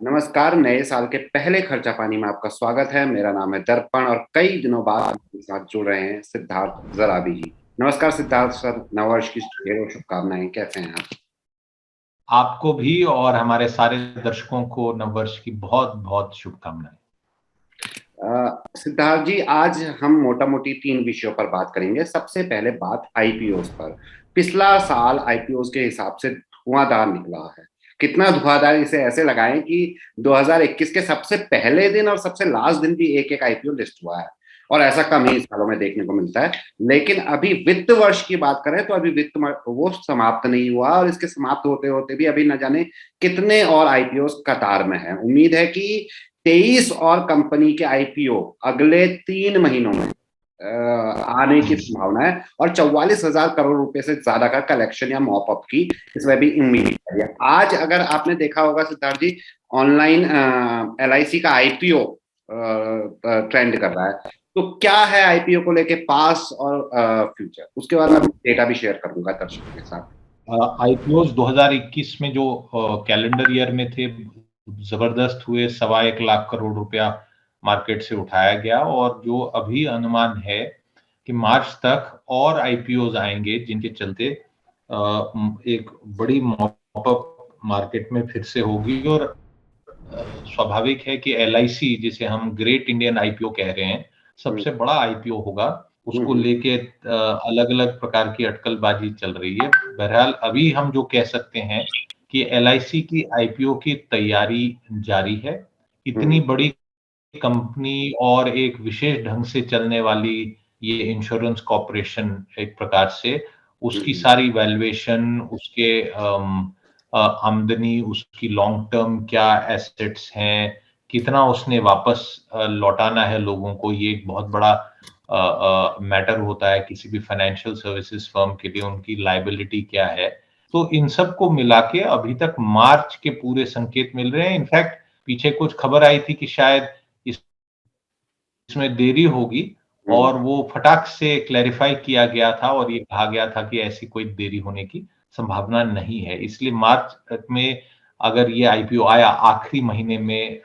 नमस्कार। नए साल के पहले खर्चा पानी में आपका स्वागत है। मेरा नाम है दर्पण और कई दिनों बाद आपके साथ जुड़ रहे हैं सिद्धार्थ जराबी जी। नमस्कार सिद्धार्थ सर, नववर्ष की ढेरों शुभकामनाएं। कैसे हैं आप? आपको भी और हमारे सारे दर्शकों को नववर्ष की बहुत बहुत शुभकामनाएं। सिद्धार्थ जी, आज हम मोटा मोटी तीन विषयों पर बात करेंगे। सबसे पहले बात आईपीओस पर। पिछला साल आईपीओस के हिसाब से धुआंधार निकला है। कितना धुआंधार, इसे ऐसे लगाएं कि 2021 के सबसे पहले दिन और सबसे लास्ट दिन भी एक एक आईपीओ लिस्ट हुआ है, और ऐसा कम ही सालों में देखने को मिलता है। लेकिन अभी वित्त वर्ष की बात करें तो अभी वो समाप्त नहीं हुआ, और इसके समाप्त होते होते भी अभी न जाने कितने और आईपीओ कतार में है। उम्मीद है कि 23 और कंपनी के आईपीओ अगले 3 महीनों में आने की संभावना है, और 44,000 करोड़ रुपए से ज्यादा का कलेक्शन या मॉपअप की इसमें भी उम्मीद है। आज अगर आपने देखा होगा सिद्धार्थ जी, ऑनलाइन एलआईसी का आईपीओ ट्रेंड कर रहा है। तो क्या है आईपीओ को लेके पास और फ्यूचर, उसके बाद मैं डेटा भी शेयर करूंगा दर्शकों के साथ। आईपीओस 2021 में जो कैलेंडर ईयर में थे, जबरदस्त हुए। 1.25 लाख करोड़ रुपया मार्केट से उठाया गया, और जो अभी अनुमान है कि मार्च तक और आईपीओस आएंगे, जिनके चलते एक बड़ी मॉपअप मार्केट में फिर से होगी। और स्वाभाविक है कि एलआईसी, जिसे हम ग्रेट इंडियन आईपीओ कह रहे हैं, सबसे बड़ा आईपीओ होगा। उसको हम्म। लेके अलग अलग प्रकार की अटकलबाजी चल रही है। बहरहाल अभी हम जो कह सकते हैं कि एलआईसी की आईपीओ की तैयारी जारी है। इतनी हम्म। बड़ी कंपनी और एक विशेष ढंग से चलने वाली ये इंश्योरेंस कॉर्पोरेशन, एक प्रकार से उसकी हम्म। सारी वैल्यूएशन, उसके आमदनी, उसकी लॉन्ग टर्म क्या एसेट्स हैं, कितना उसने वापस लौटाना है लोगों को, ये एक बहुत बड़ा मैटर होता है किसी भी फाइनेंशियल सर्विसेज फर्म के लिए। उनकी लायबिलिटी क्या है, तो इन सब को मिला के अभी तक मार्च के पूरे संकेत मिल रहे हैं। इनफैक्ट पीछे कुछ खबर आई थी कि शायद इसमें देरी होगी, हम्म। और वो फटाक से क्लैरिफाई किया गया था, और ये कहा गया था कि ऐसी कोई देरी होने की संभावना नहीं है। इसलिए मार्च में अगर ये आईपीओ आया आखिरी महीने में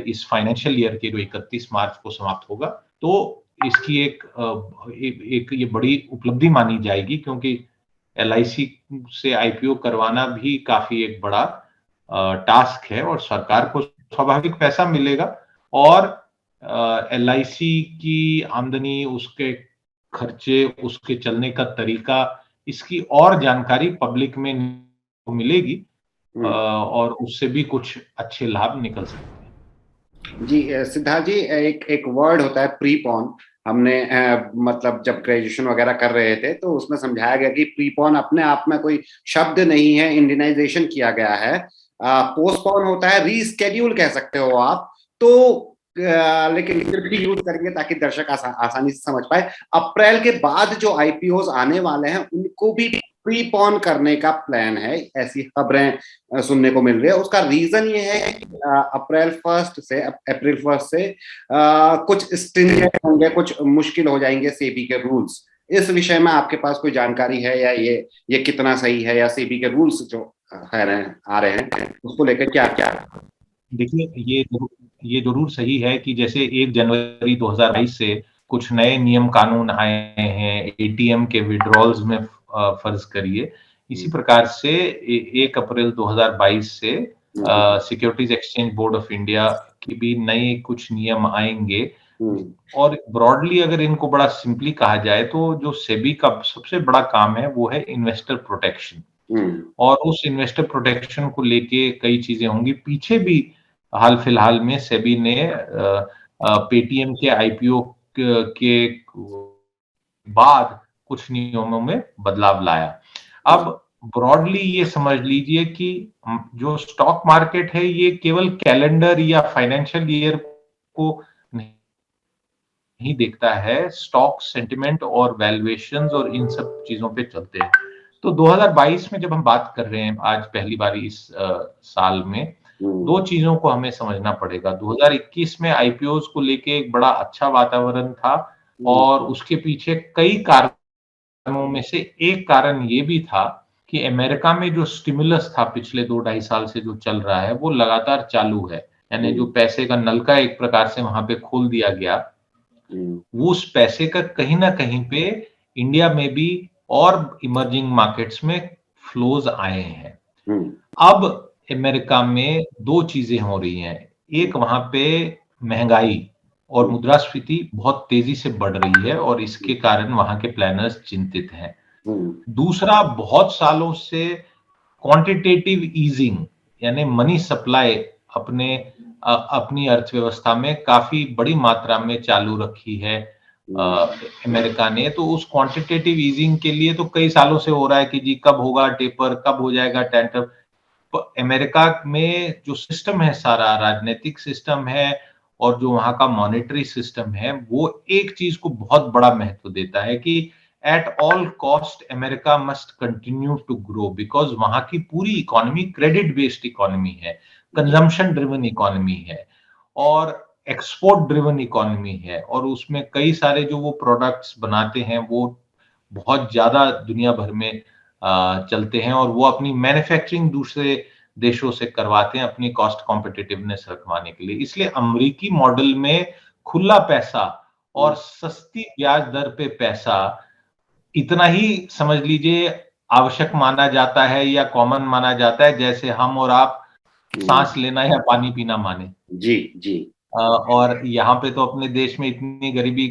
इस फाइनेंशियल ईयर के, जो 31 मार्च को समाप्त होगा, तो इसकी एक ये बड़ी उपलब्धि मानी जाएगी, क्योंकि एलआईसी से आईपीओ करवाना भी काफी एक बड़ा टास्क है, और सरकार को स्वाभाविक पैसा मिलेगा। और एलआईसी की आमदनी, उसके खर्चे, उसके चलने का तरीका, इसकी और जानकारी पब्लिक में मिलेगी, हम्म। और उससे भी कुछ अच्छे लाभ निकल सकते हैं। जी सिद्धार्थ जी, एक एक वर्ड होता है प्रीपॉन। हमने मतलब जब ग्रेजुएशन वगैरह कर रहे थे तो उसमें समझाया गया कि प्रीपॉन अपने आप में कोई शब्द नहीं है, इंडियनाइजेशन किया गया है। पोस्टपोन होता है, रीस्केड्यूल कह सकते हो आप। तो लेकिन फिर भी यूज करेंगे ताकि दर्शक आसानी से समझ पाए। अप्रैल के बाद जो आईपीओ आने वाले हैं उनको भी प्रीपॉन करने का प्लान है, ऐसी खबरें सुनने को मिल रही है। उसका रीजन ये है कि अप्रैल 1 से कुछ स्ट्रिंजेंट होंगे, कुछ मुश्किल हो जाएंगे सेबी के रूल्स। इस विषय में आपके पास कोई जानकारी है, या ये कितना सही है, या सेबी के रूल्स जो आ रहे हैं उसको लेकर क्या क्या? देखिए, ये जरूर सही है कि जैसे 1 जनवरी 2022 से कुछ नए नियम कानून आए हैं एटीएम के विड्रॉल्स में, फर्ज करिए। इसी प्रकार से 1 अप्रैल 2022 से हम्म। Securities exchange board of India की भी नए कुछ नियम आएंगे। हम्म। और ब्रॉडली अगर इनको बड़ा सिंपली कहा जाए, तो जो सेबी का सबसे बड़ा काम है वो है इन्वेस्टर प्रोटेक्शन। हम्म। और उस इन्वेस्टर प्रोटेक्शन को लेके कई चीजें होंगी। पीछे भी हाल फिलहाल में सेबी ने पेटीएम के आईपीओ के बाद कुछ नियमों में बदलाव लाया। अब ब्रॉडली ये समझ लीजिए कि जो स्टॉक मार्केट है, ये केवल कैलेंडर या फाइनेंशियल ईयर को नहीं देखता है, स्टॉक सेंटिमेंट और वैल्यूएशंस और इन सब चीजों पे चलते हैं। तो 2022 में जब हम बात कर रहे हैं आज पहली बार इस साल में, दो चीजों को हमें समझना पड़ेगा। 2021 में आईपीओस को लेके एक बड़ा अच्छा वातावरण था, और उसके पीछे कई कारणों में से एक कारण ये भी था कि अमेरिका में जो स्टिमुलस था पिछले 2-2.5 साल से जो चल रहा है वो लगातार चालू है। यानी जो पैसे का नलका एक प्रकार से वहां पे खोल दिया गया, वो उस पैसे का कहीं ना कहीं पे इंडिया में भी और इमर्जिंग मार्केट्स में फ्लोज आए हैं। अब अमेरिका में दो चीजें हो रही हैं। एक, वहां पे महंगाई और मुद्रास्फीति बहुत तेजी से बढ़ रही है और इसके कारण वहां के प्लानर्स चिंतित हैं। दूसरा, बहुत सालों से क्वांटिटेटिव ईजिंग यानी मनी सप्लाई अपनी अर्थव्यवस्था में काफी बड़ी मात्रा में चालू रखी है अमेरिका ने। तो उस क्वांटिटेटिव ईजिंग के लिए तो कई सालों से हो रहा है कि जी कब होगा टेपर, कब हो जाएगा टेंटर। अमेरिका में जो सिस्टम है, सारा राजनीतिक सिस्टम है और जो वहां का मॉनेटरी सिस्टम है, वो एक चीज को बहुत बड़ा महत्व देता है कि at all cost America must continue to grow, because वहां की पूरी इकोनॉमी क्रेडिट बेस्ड इकोनॉमी है, कंजम्पशन ड्रिवन इकोनॉमी है और एक्सपोर्ट ड्रिवन इकोनॉमी है और उसमें कई सारे जो वो प्रोडक्ट्स बनाते हैं वो बहुत ज्यादा दुनिया भर में चलते हैं और वो अपनी मैन्युफैक्चरिंग दूसरे देशों से करवाते हैं अपनी कॉस्ट कॉम्पिटिटिवनेस रखवाने के लिए। इसलिए अमेरिकी मॉडल में खुला पैसा और सस्ती ब्याज दर पे पैसा इतना ही समझ लीजिए आवश्यक माना जाता है या कॉमन माना जाता है जैसे हम और आप सांस लेना या पानी पीना माने। जी जी। और यहाँ पे तो अपने देश में इतनी गरीबी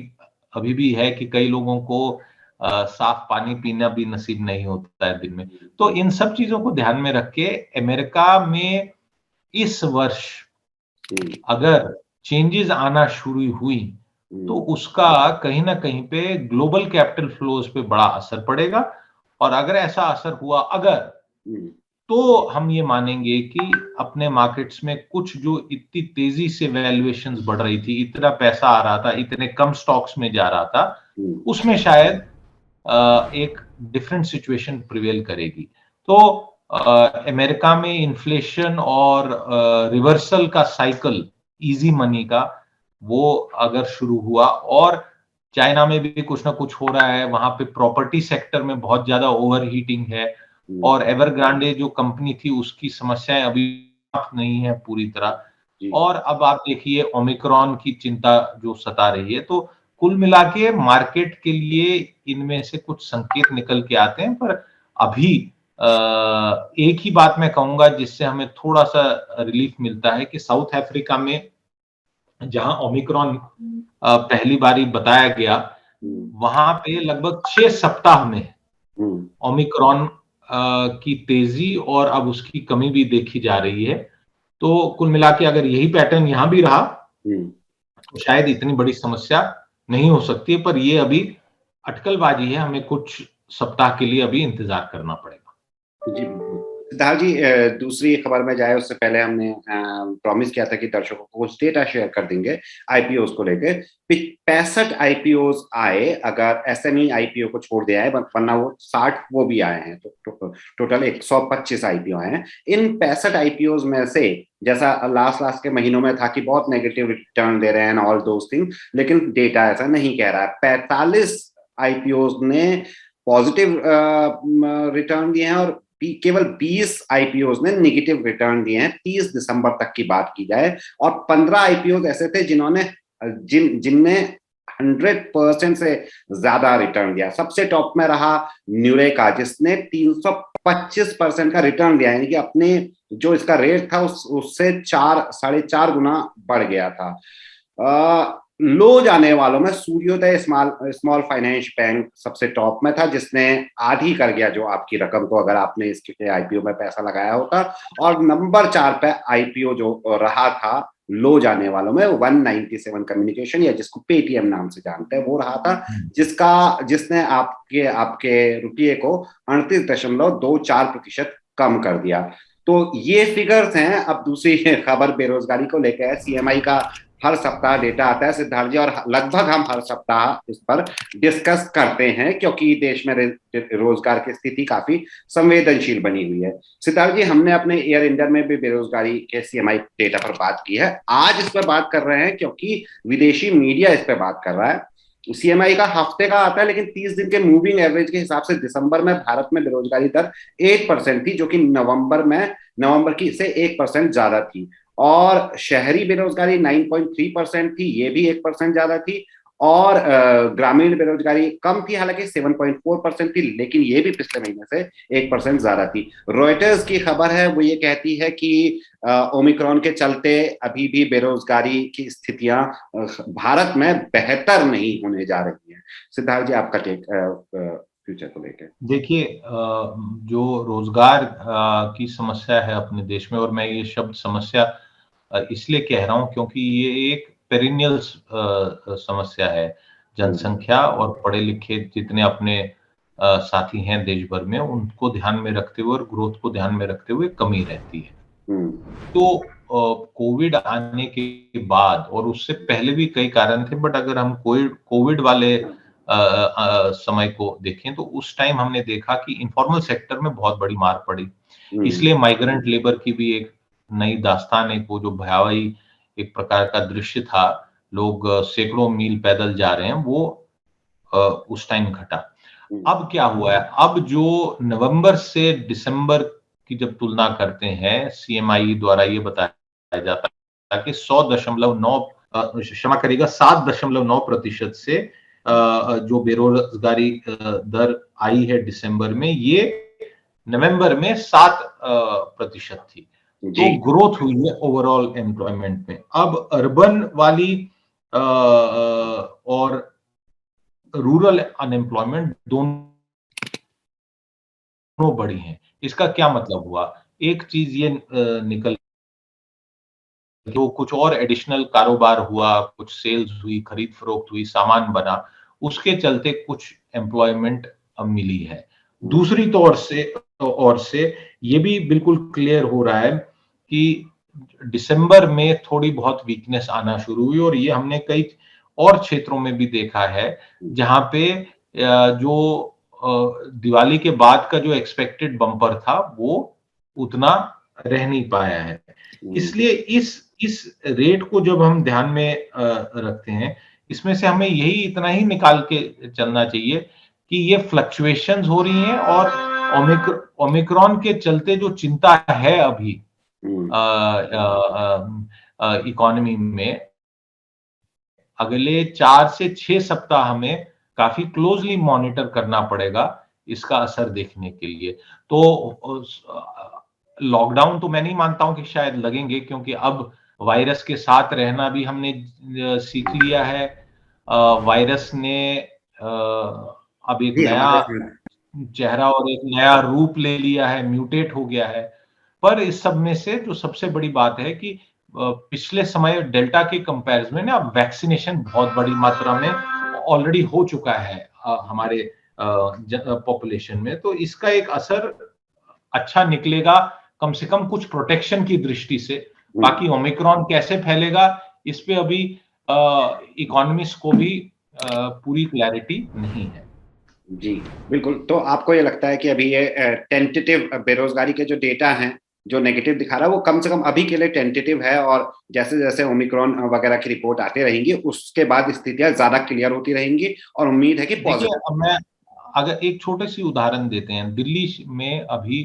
अभी भी है कि कई लोगों को साफ पानी पीना भी नसीब नहीं होता है दिन में। तो इन सब चीजों को ध्यान में रख के अमेरिका में इस वर्ष अगर चेंजेस आना शुरू हुई तो उसका कहीं ना कहीं पे ग्लोबल कैपिटल फ्लोज पे बड़ा असर पड़ेगा और अगर ऐसा असर हुआ तो हम ये मानेंगे कि अपने मार्केट्स में कुछ जो इतनी तेजी से वैल्यूएशंस बढ़ रही थी, इतना पैसा आ रहा था, इतने कम स्टॉक्स में जा रहा था, उसमें शायद एक डिफरेंट सिचुएशन प्रिवेल करेगी। तो अमेरिका में इन्फ्लेशन और रिवर्सल का साइकिल इजी मनी का वो अगर शुरू हुआ और चाइना में भी कुछ ना कुछ हो रहा है, वहां पे प्रॉपर्टी सेक्टर में बहुत ज्यादा ओवरहीटिंग है और एवरग्रांडे जो कंपनी थी उसकी समस्याएं अभी नहीं है पूरी तरह। और अब आप देखिए ओमिक्रॉन की चिंता जो सता रही है। तो कुल मिला के मार्केट के लिए इनमें से कुछ संकेत निकल के आते हैं, पर अभी एक ही बात मैं कहूंगा जिससे हमें थोड़ा सा रिलीफ मिलता है कि साउथ अफ्रीका में जहां ओमिक्रॉन पहली बारी बताया गया, वहां पे लगभग 6 सप्ताह में ओमिक्रॉन की तेजी और अब उसकी कमी भी देखी जा रही है। तो कुल मिला के अगर यही पैटर्न यहां भी रहा तो शायद इतनी बड़ी समस्या नहीं हो सकती, पर ये अभी अटकलबाजी है, हमें कुछ सप्ताह के लिए अभी इंतजार करना पड़ेगा। जी सिद्धार्थ जी, दूसरी खबर में जाए उससे पहले हमने प्रॉमिस किया था कि दर्शकों को कुछ डेटा शेयर कर देंगे आईपीओ को लेके। 65 आईपीओ आए, अगर एसएमई आईपीओ को छोड़ दिया है, वरना वो 60 वो भी आए हैं, तो टोटल 125 आईपीओ आए हैं। इन 65 आईपीओ में से जैसा लास्ट के महीनों में था कि बहुत नेगेटिव रिटर्न दे रहे हैं ऑल दोस थिंग, लेकिन डेटा ऐसा नहीं कह रहा है। 45 आईपीओ ने पॉजिटिव रिटर्न दिए हैं और केवल 20 आईपीओ ने नेगेटिव रिटर्न दिए हैं 30 दिसंबर तक की बात की जाए। और 15 आईपीओ ऐसे थे जिनने 100% से ज्यादा रिटर्न दिया। सबसे टॉप में रहा न्यूरेका जिसने 325% का रिटर्न दिया, यानी कि अपने जो इसका रेट था उससे 4.5 गुना बढ़ गया था। लो जाने वालों में सूर्योदय स्मॉल फाइनेंस बैंक सबसे टॉप में था, जिसने आधी कर गया जो आपकी रकम को अगर आपने इसके आईपीओ में पैसा लगाया होता। और नंबर 4 पे आईपीओ जो रहा था लो जाने वालों में 197 कम्युनिकेशन, या जिसको पेटीएम नाम से जानते हैं, वो रहा था जिसने आपके रुपये को 38.24% कम कर दिया। तो ये फिगर्स हैं। अब दूसरी खबर बेरोजगारी को लेकर है। सीएमआई का हर सप्ताह डेटा आता है सिद्धार्थ जी, और लगभग हम हर सप्ताह इस पर डिस्कस करते हैं क्योंकि देश में रोजगार की स्थिति काफी संवेदनशील बनी हुई है। सिद्धार्थ जी, हमने अपने एयर इंडिया में भी बेरोजगारी के सीएमआई डेटा पर बात की है। आज इस पर बात कर रहे हैं क्योंकि विदेशी मीडिया इस पर बात कर रहा है सीएमआई का हफ्ते का आता है, लेकिन 30 दिन के मूविंग एवरेज के हिसाब से दिसंबर में भारत में बेरोजगारी दर 8% थी, जो कि नवंबर की से 1% ज्यादा थी। और शहरी बेरोजगारी 9.3% थी, ये भी 1% ज्यादा थी। और ग्रामीण बेरोजगारी कम थी, हालांकि 7.4% थी, लेकिन ये भी पिछले महीने से 1% ज्यादा थी। रॉयटर्स की खबर है, वो ये कहती है कि ओमिक्रॉन के चलते अभी भी बेरोजगारी की स्थितियां भारत में बेहतर नहीं होने जा रही है। सिद्धार्थ जी, आपका टेक फ्यूचर को लेकर। देखिए, जो रोजगार की समस्या है अपने देश में, और मैं ये शब्द समस्या इसलिए कह रहा हूं क्योंकि ये एक पेरिनियल समस्या है। जनसंख्या और पढ़े लिखे जितने अपने साथी हैं देश भर में, उनको ध्यान में रखते हुए और ग्रोथ को ध्यान में रखते हुए कमी रहती है। तो कोविड आने के बाद और उससे पहले भी कई कारण थे, बट अगर हम कोविड वाले समय को देखें तो उस टाइम हमने देखा कि इनफॉर्मल सेक्टर में बहुत बड़ी मार पड़ी। इसलिए माइग्रेंट लेबर की भी एक नई दास्तान, एक वो जो भयावही एक प्रकार का दृश्य था, लोग सैकड़ों मील पैदल जा रहे हैं, वो उस टाइम घटा। अब क्या हुआ है, अब जो नवंबर से दिसंबर की जब तुलना करते हैं, सीएमआई द्वारा ये बताया जाता है कि 100.9 क्षमा करिएगा 7.9% से जो बेरोजगारी दर आई है दिसंबर में, ये नवंबर में 7% थी। तो ग्रोथ हुई है ओवरऑल एम्प्लॉयमेंट में। अब अर्बन वाली और रूरल अनएम्प्लॉयमेंट दोनों बढ़ी हैं। इसका क्या मतलब हुआ? एक चीज ये निकल, जो कुछ और एडिशनल कारोबार हुआ, कुछ सेल्स हुई, खरीद फरोख्त हुई, सामान बना, उसके चलते कुछ एम्प्लॉयमेंट अब मिली है। दूसरी ओर से ये भी बिल्कुल क्लियर हो रहा है कि दिसंबर में थोड़ी बहुत वीकनेस आना शुरू हुई, और ये हमने कई और क्षेत्रों में भी देखा है जहां पे जो दिवाली के बाद का जो एक्सपेक्टेड बम्पर था वो उतना रह नहीं पाया है। इसलिए इस रेट को जब हम ध्यान में रखते हैं, इसमें से हमें यही इतना ही निकाल के चलना चाहिए कि ये फ्लक्चुएशंस हो रही हैं, और ओमिक्रॉन के चलते जो चिंता है अभी इकोनॉमी में, अगले 4 से 6 सप्ताह हमें काफी क्लोजली मॉनिटर करना पड़ेगा इसका असर देखने के लिए। तो लॉकडाउन तो मैं नहीं मानता हूं कि शायद लगेंगे, क्योंकि अब वायरस के साथ रहना भी हमने सीख लिया है। वायरस ने अब एक नया चेहरा और एक नया रूप ले लिया है, म्यूटेट हो गया है। पर इस सब में से जो सबसे बड़ी बात है कि पिछले समय डेल्टा के कंपैरिजन में अब वैक्सीनेशन बहुत बड़ी मात्रा में ऑलरेडी हो चुका है हमारे पॉपुलेशन में। तो इसका एक असर अच्छा निकलेगा, कम से कम कुछ प्रोटेक्शन की दृष्टि से। बाकी ओमिक्रॉन कैसे फैलेगा, इस पे अभी इकोनॉमिस्ट को भी पूरी क्लैरिटी नहीं है। जी बिल्कुल। तो आपको ये लगता है कि अभी ये टेंटेटिव बेरोजगारी के जो डेटा हैं, जो नेगेटिव दिखा रहा है, वो कम से कम अभी के लिए टेंटेटिव है, और जैसे जैसे ओमिक्रॉन वगैरह की रिपोर्ट आती रहेंगी उसके बाद स्थितियां ज्यादा क्लियर होती रहेंगी, और उम्मीद है कि देखिए, मैं अगर एक छोटे सी उदाहरण देते हैं, दिल्ली में अभी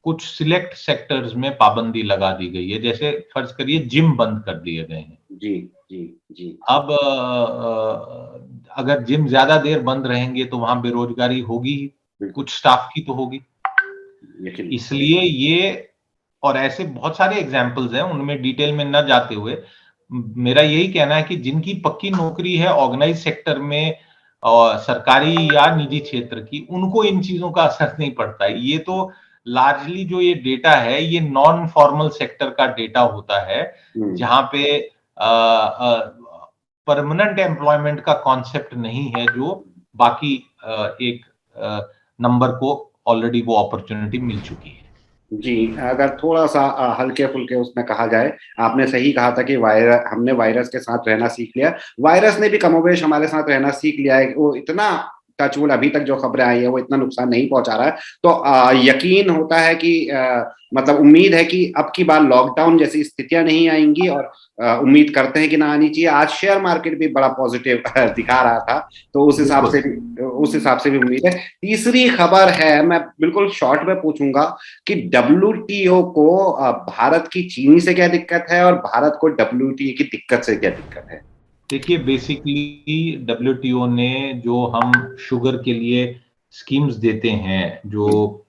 कुछ सिलेक्ट सेक्टर्स में पाबंदी लगा दी गई है, जैसे फर्ज करिए जिम बंद कर दिए गए हैं। जी जी जी। अब अगर जिम ज्यादा देर बंद रहेंगे तो वहां बेरोजगारी होगी ही, कुछ स्टाफ की तो होगी। इसलिए ये, और ऐसे बहुत सारे एग्जाम्पल्स हैं, उनमें डिटेल में न जाते हुए मेरा यही कहना है कि जिनकी पक्की नौकरी है ऑर्गेनाइज सेक्टर में और सरकारी या निजी क्षेत्र की, उनको इन चीजों का असर नहीं पड़ता है। ये तो लार्जली जो ये डेटा है, ये नॉन फॉर्मल सेक्टर का डेटा होता है, जहां पे परमानेंट एम्प्लॉयमेंट का कॉन्सेप्ट नहीं है, जो बाकी एक नंबर को ऑलरेडी वो अपॉर्चुनिटी मिल चुकी है। जी, अगर थोड़ा सा हल्के फुल्के उसमें कहा जाए, आपने सही कहा था कि हमने वायरस के साथ रहना सीख लिया, वायरस ने भी कमोबेश हमारे साथ रहना सीख लिया है। वो इतना टचवुड अभी तक जो खबरें आई है वो इतना नुकसान नहीं पहुंचा रहा है। तो यकीन होता है कि मतलब उम्मीद है कि अब की बार लॉकडाउन जैसी स्थितियां नहीं आएंगी, और उम्मीद करते हैं कि ना आनी चाहिए। आज शेयर मार्केट भी बड़ा पॉजिटिव दिखा रहा था, तो उस हिसाब से भी उम्मीद है। तीसरी खबर है, मैं बिल्कुल शॉर्ट में पूछूंगा कि डब्ल्यूटीओ को भारत की चीनी से क्या दिक्कत है, और भारत को डब्ल्यूटीओ की दिक्कत से क्या दिक्कत है? देखिए, बेसिकली डब्ल्यूटीओ ने जो हम शुगर के लिए स्कीम्स देते हैं, जो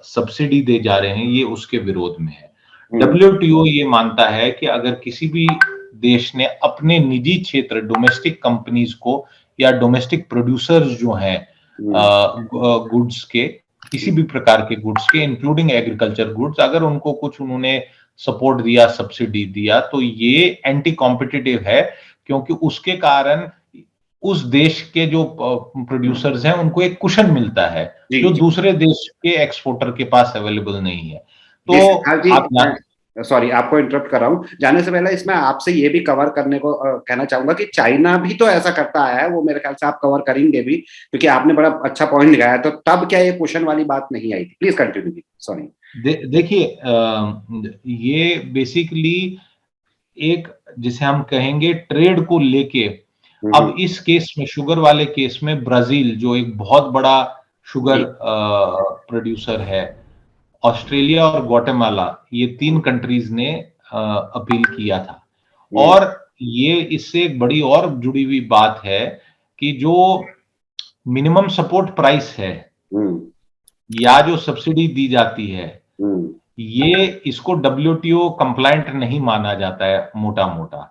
सब्सिडी दे जा रहे हैं, ये उसके विरोध में है। डब्ल्यूटीओ ये मानता है कि अगर किसी भी देश ने अपने निजी क्षेत्र डोमेस्टिक कंपनीज को या डोमेस्टिक प्रोड्यूसर्स जो हैं गुड्स के, किसी भी प्रकार के गुड्स के, इंक्लूडिंग एग्रीकल्चर गुड्स, अगर उनको कुछ उन्होंने सपोर्ट दिया, सब्सिडी दिया, तो ये एंटी कॉम्पिटिटिव है, क्योंकि उसके कारण उस देश के जो प्रोड्यूसर्स हैं उनको एक कुशन मिलता है जो दूसरे देश के एक्सपोर्टर के पास अवेलेबल नहीं है। तो आप सॉरी, आपको इंटरप्ट कर रहा हूं, जाने से पहले इसमें आपसे ये भी कवर करने को कहना चाहूंगा कि चाइना भी तो ऐसा करता है, वो मेरे ख्याल से आप कवर करेंगे भी, क्योंकि आपने बड़ा अच्छा पॉइंट दिखाया। तो तब क्या ये क्वेश्चन वाली बात नहीं आई थी? Please continue. सॉरी। देखिए, ये बेसिकली एक, जिसे हम कहेंगे ट्रेड को लेके, अब इस केस में, शुगर वाले केस में, ब्राजील जो एक बहुत बड़ा शुगर प्रोड्यूसर है, ऑस्ट्रेलिया और ग्वाटेमाला, ये 3 कंट्रीज ने अपील किया था। और ये इससे एक बड़ी और जुड़ी हुई बात है कि जो मिनिमम सपोर्ट प्राइस है या जो सब्सिडी दी जाती है, ये इसको डब्ल्यूटीओ कंप्लायंट नहीं माना जाता है मोटा मोटा,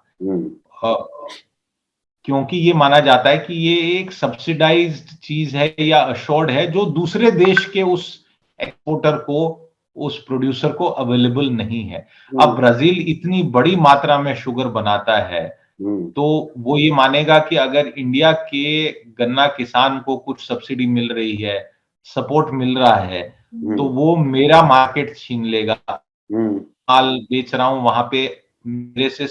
क्योंकि ये माना जाता है कि ये एक सब्सिडाइज्ड चीज है या अश्योर्ड है, जो दूसरे देश के उस एक्सपोर्टर को, उस प्रोड्यूसर को अवेलेबल नहीं है। अब ब्राजील इतनी बड़ी मात्रा में शुगर बनाता है, तो वो ये मानेगा कि अगर इंडिया के गन्ना किसान को कुछ सब्सिडी मिल रही है, सपोर्ट मिल रहा है, तो वो मेरा मार्केट छीन लेगा। माल बेच रहा हूं वहां पे मेरे से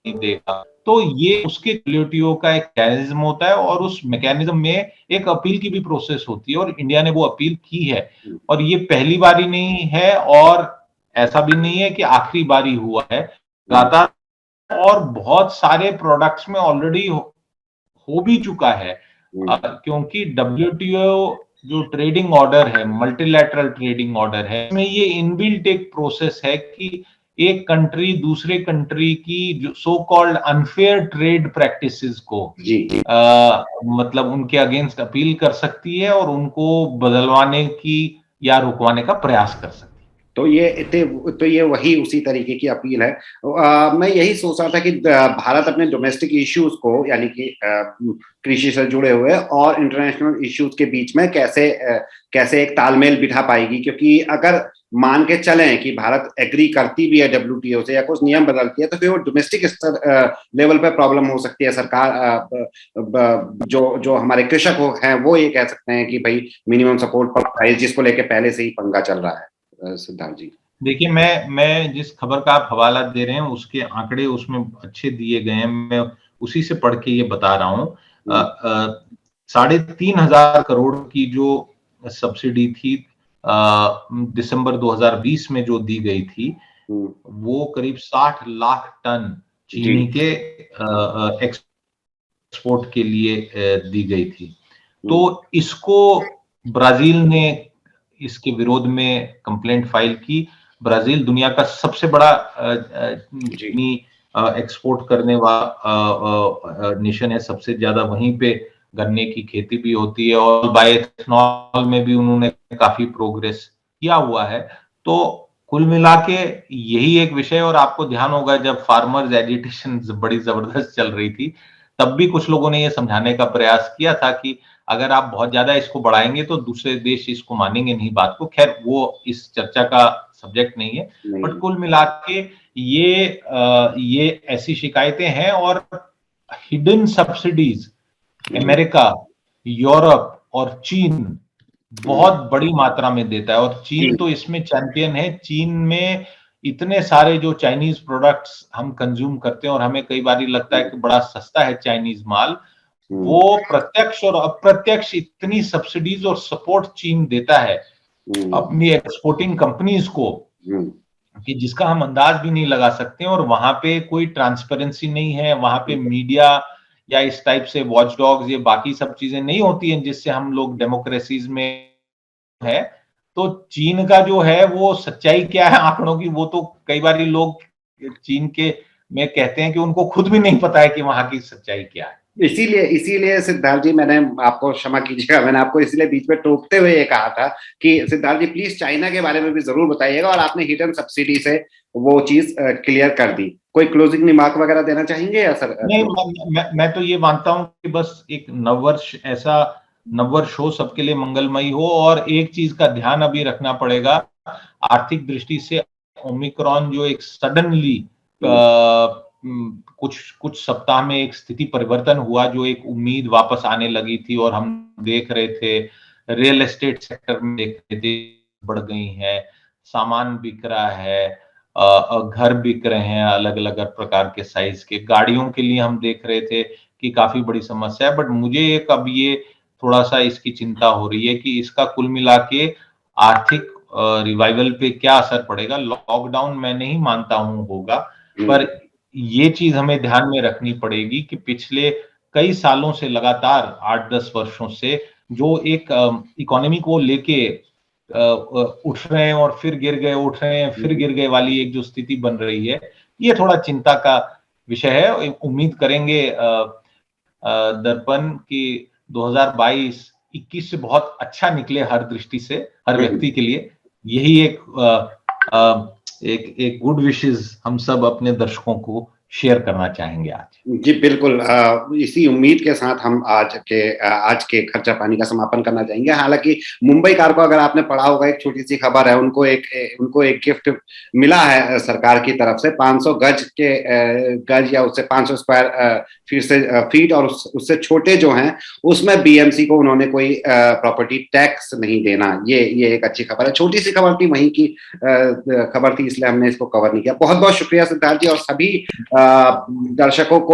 देगा। तो ये उसके डब्ल्यूटीओ का एक मैकेनिज्म होता है, और उस मैकेनिज्म में एक अपील की भी प्रोसेस होती है, और इंडिया ने वो अपील की है। और ये पहली बारी नहीं है, और ऐसा भी नहीं है कि आखिरी बारी हुआ है, लगातार और बहुत सारे प्रोडक्ट्स में ऑलरेडी हो भी चुका है, क्योंकि डब्ल्यूटीओ जो ट्रेडिंग ऑर्डर है, मल्टीलैटरल ट्रेडिंग ऑर्डर है, इसमें ये इनबिल्ट एक प्रोसेस है कि एक कंट्री दूसरे कंट्री की जो so called unfair trade practices को मतलब उनके अगेंस्ट अपील कर सकती है, और उनको बदलवाने की या रुकवाने का प्रयास कर सकती है। तो ये वही उसी तरीके की अपील है। मैं यही सोच रहा था कि भारत अपने डोमेस्टिक इश्यूज को, यानी कि कृषि से जुड़े हुए और इंटरनेशनल इश्यूज के बीच में कैसे एक तालमेल बिठा पाएगी, क्योंकि अगर मान के चलें कि भारत एग्री करती भी है डब्ल्यूटीओ से या कुछ नियम बदलती है, तो फिर वो डोमेस्टिक लेवल पे प्रॉब्लम हो सकती है। सरकार जो हमारे कृषक हैं वो ये कह सकते हैं कि भाई मिनिमम सपोर्ट प्राइस, जिसको लेके पहले से ही पंगा चल रहा है। सिद्धार्थ जी, देखिए, मैं जिस खबर का आप हवाला दे रहे हैं उसके आंकड़े उसमें अच्छे दिए गए हैं, मैं उसी से पढ़ के ये बता रहा हूँ। 3,500 करोड़ की जो सब्सिडी थी दिसंबर 2020 में जो दी गई थी, वो करीब 60 लाख टन चीनी के एक्सपोर्ट के लिए दी गई थी। तो इसको ब्राजील ने इसके विरोध में कंप्लेंट फाइल की। ब्राजील दुनिया का सबसे बड़ा चीनी एक्सपोर्ट करने वाला नेशन है, सबसे ज्यादा वहीं पे गन्ने की खेती भी होती है, और बायोएथनॉल में भी उन्होंने काफी प्रोग्रेस किया हुआ है। तो कुल मिला के यही एक विषय, और आपको ध्यान होगा जब फार्मर्स एजिटेशन बड़ी जबरदस्त चल रही थी, तब भी कुछ लोगों ने यह समझाने का प्रयास किया था कि अगर आप बहुत ज्यादा इसको बढ़ाएंगे तो दूसरे देश इसको मानेंगे नहीं बात को। खैर, वो इस चर्चा का सब्जेक्ट नहीं है, बट कुल मिला के ये ऐसी शिकायतें हैं। और हिडन सब्सिडीज अमेरिका, यूरोप और चीन बहुत बड़ी मात्रा में देता है, और चीन तो इसमें चैंपियन है। चीन में इतने सारे जो चाइनीज प्रोडक्ट्स हम कंज्यूम करते हैं और हमें कई बार लगता है कि बड़ा सस्ता है चाइनीज माल, वो प्रत्यक्ष और अप्रत्यक्ष इतनी सब्सिडीज और सपोर्ट चीन देता है अपनी एक्सपोर्टिंग कंपनीज को कि जिसका हम अंदाज भी नहीं लगा सकते। और वहां पे कोई ट्रांसपेरेंसी नहीं है, वहां पे मीडिया या इस टाइप से वॉच डॉग्स, ये बाकी सब चीजें नहीं होती हैं जिससे हम लोग डेमोक्रेसीज में है। तो चीन का जो है वो सच्चाई क्या है आंकड़ों की, वो तो कई बार लोग चीन के में कहते हैं कि उनको खुद भी नहीं पता है कि वहां की सच्चाई क्या है। इसीलिए सिद्धार्थ जी, मैंने आपको क्षमा कीजिएगा, मैंने आपको इसलिए बीच में टोकते हुए ये कहा था कि सिद्धार्थ जी प्लीज चाइना के बारे में भी जरूर बताइएगा, और आपने हिडन सब्सिडी से वो चीज क्लियर कर दी। कोई क्लोजिंग रिमार्क वगैरह देना चाहेंगे या सर? नहीं, मैं तो ये मानता हूं कि बस एक नववर्ष हो, सबके लिए मंगलमयी हो। और एक चीज का ध्यान अभी रखना पड़ेगा, आर्थिक दृष्टि से ओमिक्रॉन जो एक सडनली कुछ सप्ताह में एक स्थिति परिवर्तन हुआ, जो एक उम्मीद वापस आने लगी थी और हम देख रहे थे रियल एस्टेट सेक्टर में देख रहे थे बढ़ गई है, सामान बिक रहा है, घर बिक रहे हैं अलग अलग प्रकार के साइज के, गाड़ियों के लिए हम देख रहे थे कि काफी बड़ी समस्या है। बट मुझे एक अब ये थोड़ा सा इसकी चिंता हो रही है कि इसका कुल मिला के आर्थिक रिवाइवल पे क्या असर पड़ेगा। लॉकडाउन मैं नहीं मानता हूं होगा, पर ये चीज हमें ध्यान में रखनी पड़ेगी कि पिछले कई सालों से लगातार 8-10 वर्षों से जो एक इकोनॉमी को लेके उठ रहे हैं और फिर गिर गए, उठ रहे हैं फिर गिर गए वाली एक जो स्थिति बन रही है, ये थोड़ा चिंता का विषय है। उम्मीद करेंगे दर्पण की 2022-21 से बहुत अच्छा निकले हर दृष्टि से, हर व्यक्ति के लिए। यही एक गुड विशेस हम सब अपने दर्शकों को शेयर करना चाहेंगे आज। जी बिल्कुल, इसी उम्मीद के साथ हम आज के खर्चा पानी का समापन करना चाहेंगे। हालांकि मुंबई कार को अगर आपने पढ़ा होगा, एक छोटी सी खबर है, उनको एक गिफ्ट मिला है सरकार की तरफ से, 500 गज या उससे 500 स्क्वायर फीट और उससे छोटे जो हैं उसमें बीएमसी को उन्होंने कोई प्रॉपर्टी टैक्स नहीं देना। ये एक अच्छी खबर है, छोटी सी खबर थी, वहीं की खबर थी, इसलिए हमने इसको कवर नहीं किया। बहुत बहुत शुक्रिया सिद्धार्थ जी, और सभी दर्शकों को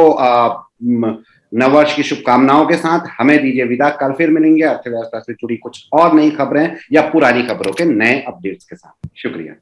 नववर्ष की शुभकामनाओं के साथ हमें दीजिए विदा। कल फिर मिलेंगे अर्थव्यवस्था से जुड़ी कुछ और नई खबरें या पुरानी खबरों के नए अपडेट्स के साथ। शुक्रिया।